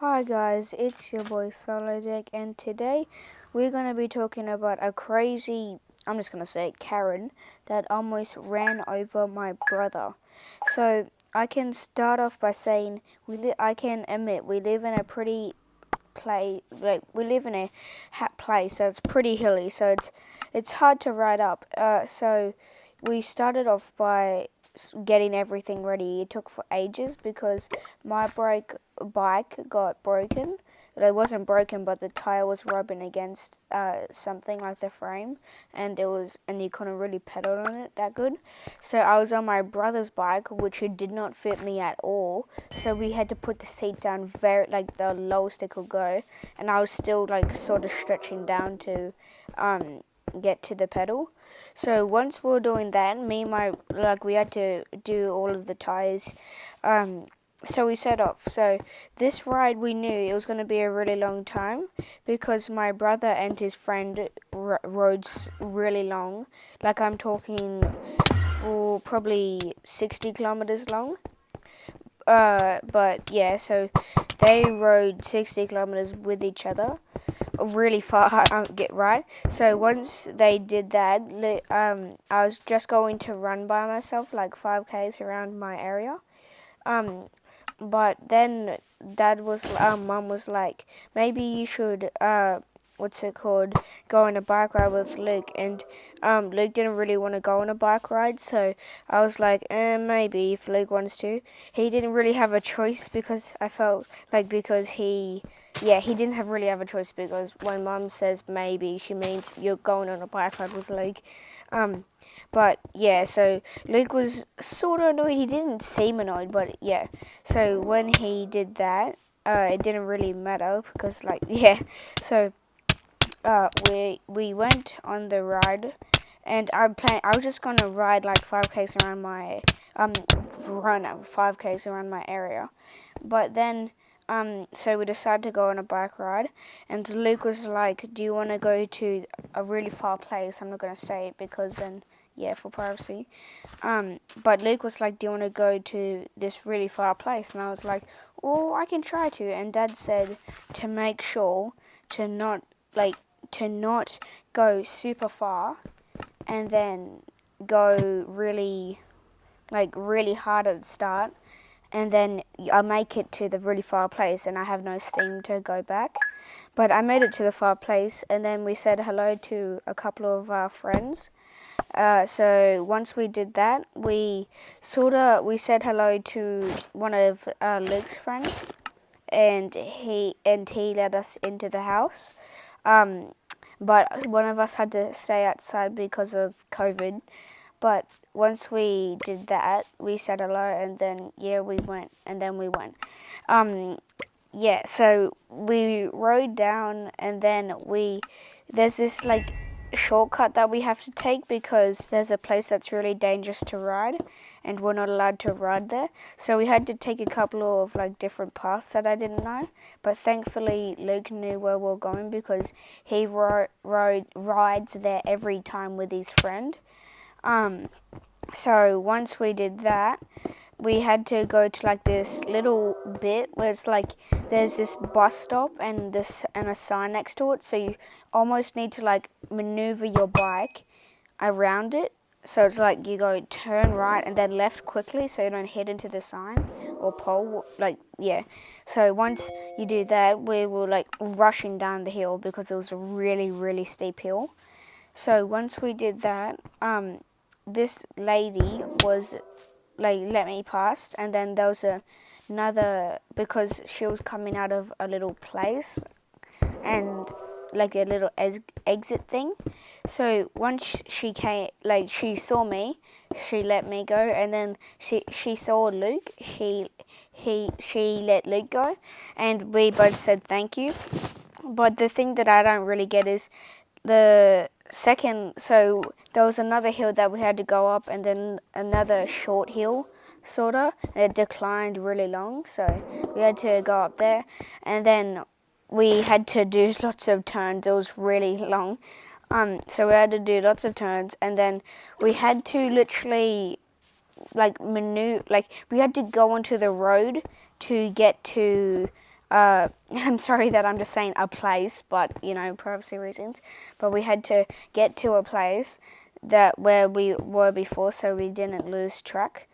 Hi guys, it's your boy Solodek, and today we're going to be talking about a crazy, I'm just going to say Karen, that almost ran over my brother. So I can start off by saying, I can admit we live in a pretty we live in a place that's pretty hilly, so it's hard to ride up. So we started off by getting everything ready. It took for ages because my bike got broken. It wasn't broken, but the tire was rubbing against something like the frame, and you couldn't really pedal on it that good. So I was on my brother's bike, which it did not fit me at all. So we had to put the seat down very the lowest it could go, and I was still sort of stretching down to get to the pedal. So once we were doing that, me and we had to do all of the tires. So we set off. So this ride, we knew it was going to be a really long time because my brother and his friend rode really long. I'm talking for probably 60 kilometers long. But yeah, so they rode 60 kilometers with each other, really far. Get right. So once they did that, I was just going to run by myself, like 5Ks around my area. But then Mum was like, maybe you should go on a bike ride with Luke. And Luke didn't really want to go on a bike ride, so I was like, maybe if Luke wants to. He didn't really have a choice because I felt because he didn't really have a choice, because when Mum says maybe, she means you're going on a bike ride with Luke. But yeah, so Luke was sort of annoyed. He didn't seem annoyed, but yeah. So when he did that, it didn't really matter because So we went on the ride, and I was just gonna ride 5Ks around my run 5Ks around my area, but then so we decided to go on a bike ride, and Luke was like, "Do you want to go to a really far place?" I'm not gonna say it because then for privacy. But Luke was like, "Do you want to go to this really far place?" And I was like, "Oh, I can try to." And Dad said to make sure to not go super far, and then go really hard at the start, and then I make it to the really far place, and I have no steam to go back. But I made it to the far place, and then we said hello to a couple of our friends. So once we did that, we said hello to one of Luke's friends, and he let us into the house. But one of us had to stay outside because of COVID. But once we did that, we said hello, and then we went, and then we went. So we rode down, and then there's this shortcut that we have to take because there's a place that's really dangerous to ride, and we're not allowed to ride there. So we had to take a couple of different paths that I didn't know, but thankfully Luke knew where we're going because he rides there every time with his friend. So once we did that, we had to go to this little bit where it's there's this bus stop and a sign next to it, so you almost need to maneuver your bike around it. So it's you go turn right and then left quickly so you don't hit into the sign or pole. So once you do that, we were rushing down the hill because it was a really, really steep hill. So once we did that, this lady was let me pass, and then there was another, because she was coming out of a little place and a little exit thing. So once she came, she saw me, she let me go, and then she saw Luke, she let Luke go, and we both said thank you. But the thing that I don't really get is so there was another hill that we had to go up, and then another short hill, sorta, and it declined really long, so we had to go up there, and then we had to do lots of turns. It was really long, so we had to do lots of turns, and then we had to literally we had to go onto the road to get to I'm sorry that I'm just saying a place, but privacy reasons. But we had to get to a place that where we were before, so we didn't lose track.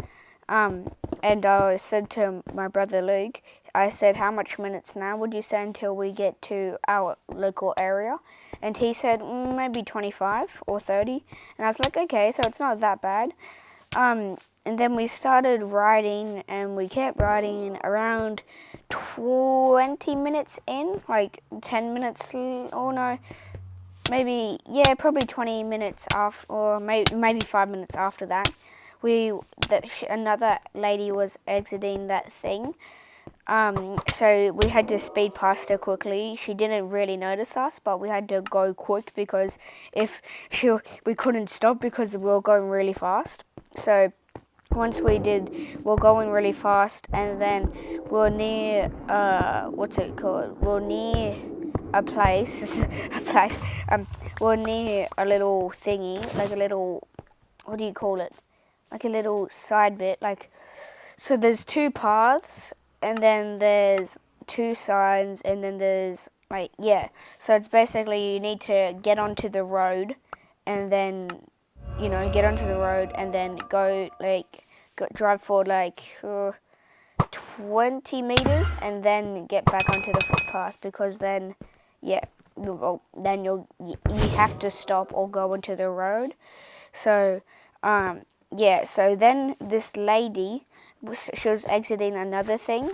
And I said to my brother Luke, I said, how much minutes now would you say until we get to our local area? And he said, maybe 25 or 30. And I was like, okay, so it's not that bad. And then we started riding, and we kept riding around 20 minutes in, like 10 minutes, oh no, maybe, yeah, probably 20 minutes after, or maybe 5 minutes after that. Another lady was exiting that thing, so we had to speed past her quickly. She didn't really notice us, but we had to go quick because we couldn't stop because we were going really fast. So once we were going really fast, and then we were near, what's it called? We were near a place, we were near a little thingy, like a little, what do you call it? Like a little side bit, so there's two paths, and then there's two signs, and then there's, so it's basically you need to get onto the road, and then, get onto the road, and then drive for 20 meters, and then get back onto the footpath, because then, then you have to stop or go onto the road. So, so then this lady, she was exiting another thing,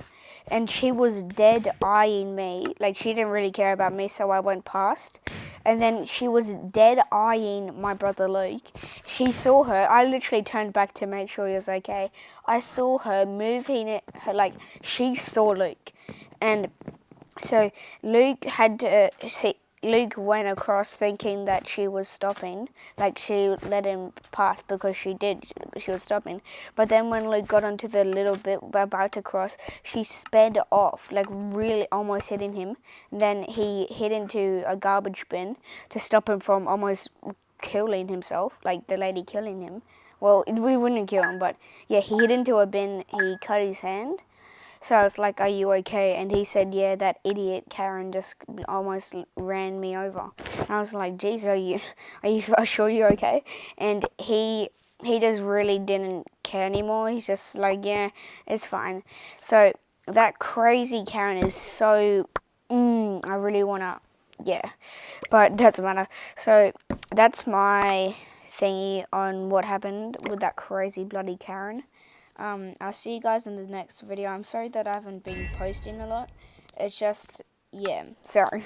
and she was dead eyeing me. Like, she didn't really care about me, so I went past. And then she was dead eyeing my brother Luke. She saw her. I literally turned back to make sure he was okay. I saw her moving it, she saw Luke. And so Luke went across thinking that she was stopping, she let him pass because she was stopping. But then when Luke got onto the little bit about to cross, she sped off, really almost hitting him. Then he hit into a garbage bin to stop him from almost killing himself, the lady killing him. Well, we wouldn't kill him, but yeah, he hit into a bin, he cut his hand. So I was like, are you okay? And he said, yeah, that idiot Karen just almost ran me over. And I was like, geez, are you sure you're okay? And he just really didn't care anymore. He's just like, yeah, it's fine. So that crazy Karen is so, I really want to, yeah. But doesn't matter. So that's my thingy on what happened with that crazy bloody Karen. I'll see you guys in the next video. I'm sorry that I haven't been posting a lot. It's just, yeah, sorry.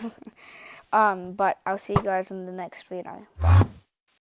But I'll see you guys in the next video. Bye.